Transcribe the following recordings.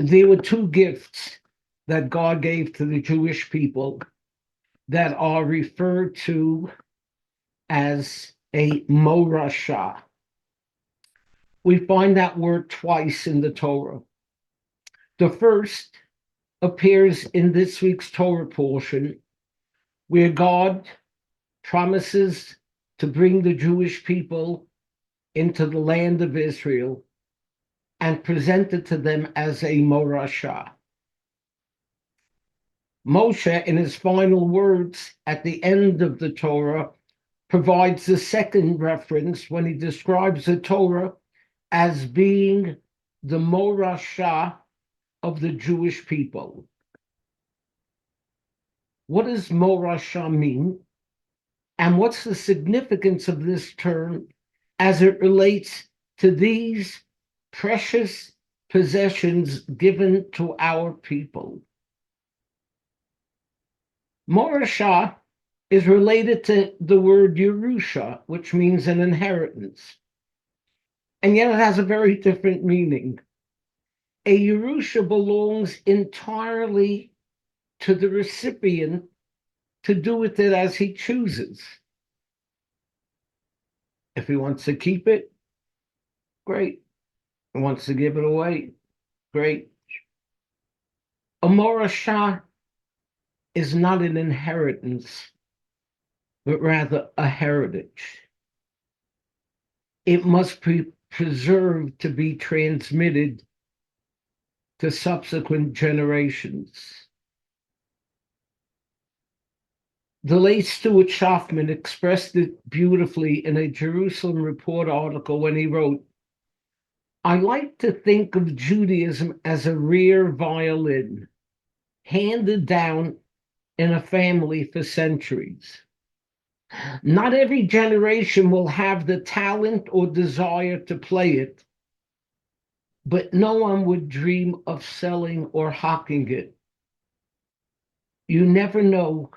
There were two gifts that God gave to the Jewish people that are referred to as a morasha. We find that word twice in the Torah. The first appears in this week's Torah portion, where God promises to bring the Jewish people into the land of Israel and present it to them as a morasha. Moshe, in his final words at the end of the Torah, provides the second reference when he describes the Torah as being the morasha of the Jewish people. What does morasha mean? And what's the significance of this term as it relates to these precious possessions given to our people? Morasha is related to the word Yerusha, which means an inheritance. And yet it has a very different meaning. A Yerusha belongs entirely to the recipient to do with it as he chooses. If he wants to keep it, great. If he wants to give it away, great. A morasha is not an inheritance, but rather a heritage. It must be preserved to be transmitted to subsequent generations. The late Stuart Schaffman expressed it beautifully in a Jerusalem Report article when he wrote, "I like to think of Judaism as a rare violin handed down in a family for centuries. Not every generation will have the talent or desire to play it, but no one would dream of selling or hawking it. You never know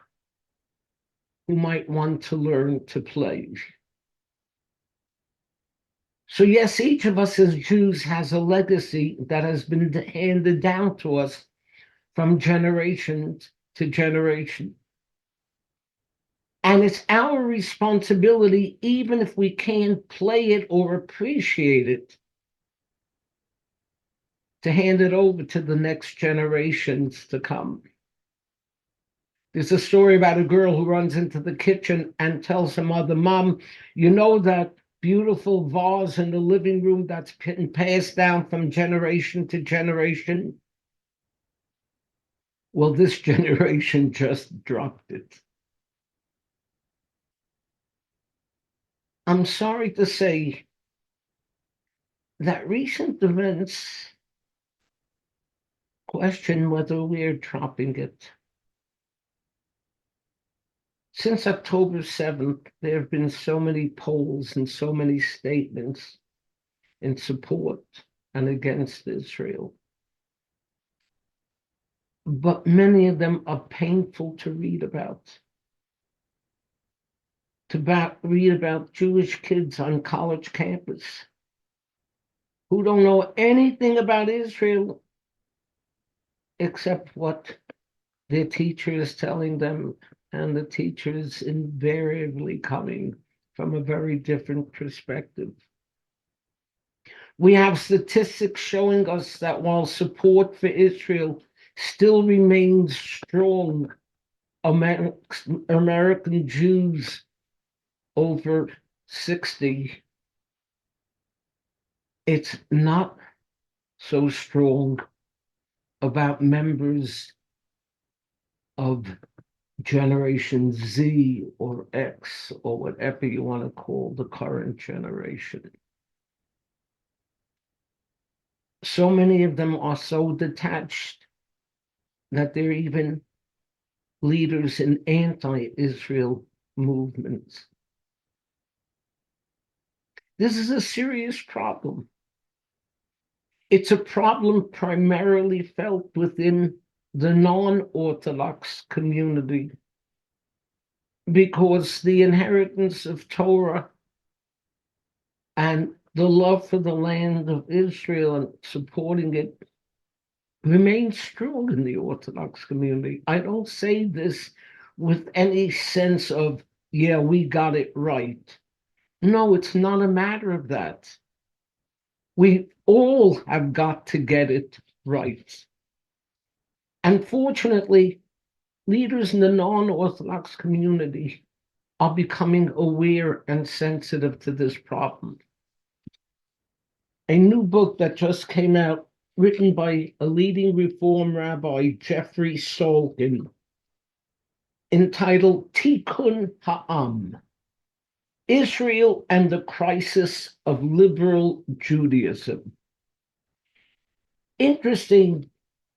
who might want to learn to play." So yes, each of us as Jews has a legacy that has been handed down to us from generation to generation. And it's our responsibility, even if we can't play it or appreciate it, to hand it over to the next generations to come. There's a story about a girl who runs into the kitchen and tells her mother, "Mom, you know that beautiful vase in the living room that's been passed down from generation to generation? Well, this generation just dropped it." I'm sorry to say that recent events question whether we're dropping it. Since October 7th, there have been so many polls and so many statements in support and against Israel. But many of them are painful to read about. Read about Jewish kids on college campus who don't know anything about Israel except what their teacher is telling them, and the teacher is invariably coming from a very different perspective. We have statistics showing us that while support for Israel still remains strong amongst American Jews over 60, it's not so strong about members of Generation Z or X or whatever you want to call the current generation. So many of them are so detached that they're even leaders in anti-Israel movements. This is a serious problem. It's a problem primarily felt within the non-Orthodox community, because the inheritance of Torah and the love for the land of Israel and supporting it remains strong in the Orthodox community. I don't say this with any sense of, yeah, we got it right. No, it's not a matter of that. We all have got to get it right. Unfortunately, leaders in the non-Orthodox community are becoming aware and sensitive to this problem. A new book that just came out, written by a leading Reform rabbi, Jeffrey Salkin, entitled Tikkun Ha'am, Israel and the Crisis of Liberal Judaism. Interesting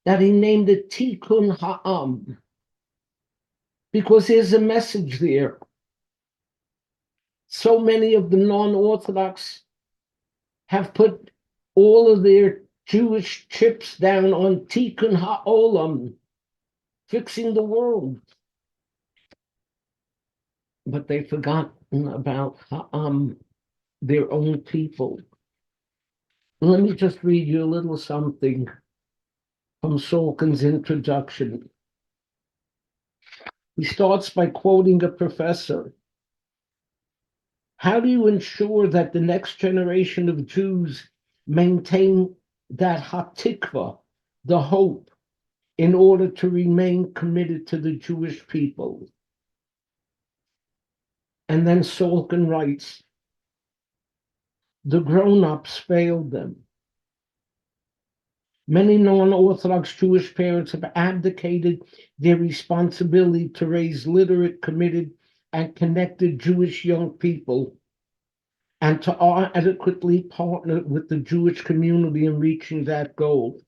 that he named it Tikkun Ha'am, because there's a message there. So many of the non-Orthodox have put all of their Jewish chips down on Tikkun Ha'olam, fixing the world. But they've forgotten about Ha'am, their own people. Let me just read you a little something from Salkin's introduction. He starts by quoting a professor. How do you ensure that the next generation of Jews maintain that hatikva, the hope, in order to remain committed to the Jewish people? And then Salkin writes, the grown-ups failed them. Many non-Orthodox Jewish parents have abdicated their responsibility to raise literate, committed, and connected Jewish young people, and to adequately partner with the Jewish community in reaching that goal.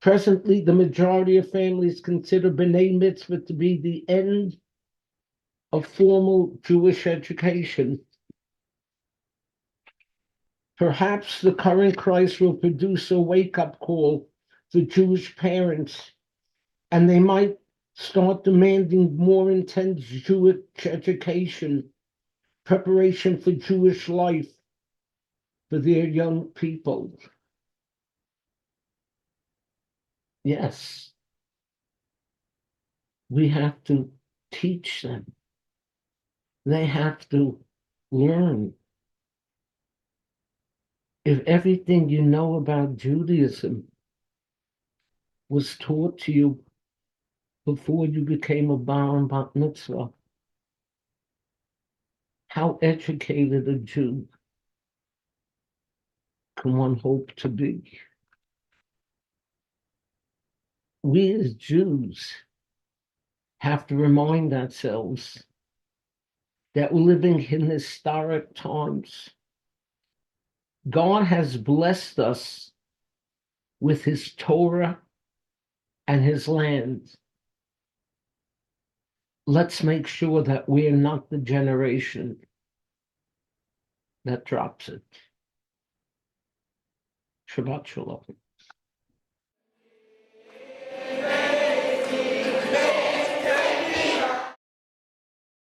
Presently, the majority of families consider B'nai Mitzvah to be the end of formal Jewish education. Perhaps the current crisis will produce a wake-up call for Jewish parents, and they might start demanding more intense Jewish education, preparation for Jewish life for their young people. Yes, we have to teach them. They have to learn. If everything you know about Judaism was taught to you before you became a bar and bat mitzvah, how educated a Jew can one hope to be? We as Jews have to remind ourselves that we're living in historic times. God has blessed us with his Torah and his land. Let's make sure that we're not the generation that drops it. Shabbat Shalom.